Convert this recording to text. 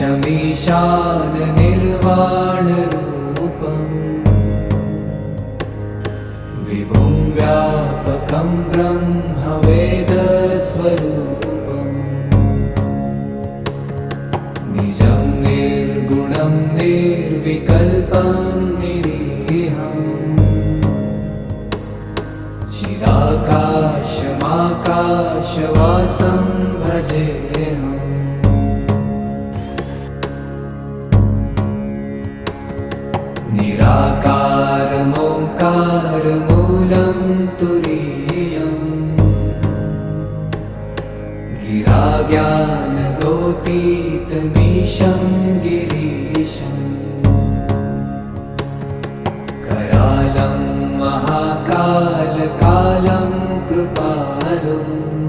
नमामीशमीशान निर्वाणरूपम् विभुं व्यापकं ब्रह्मवेदस्वरूपम् निजं निर्गुणं निर्विकल्पं निरीहम् चिदाकाशमाकाशवासं भजेऽहम् निराकारमोङ्कारमूलं तुरीयम् गिराज्ञानगोतीतमीशं गिरीशम् करालं महाकालकालं कृपालुम्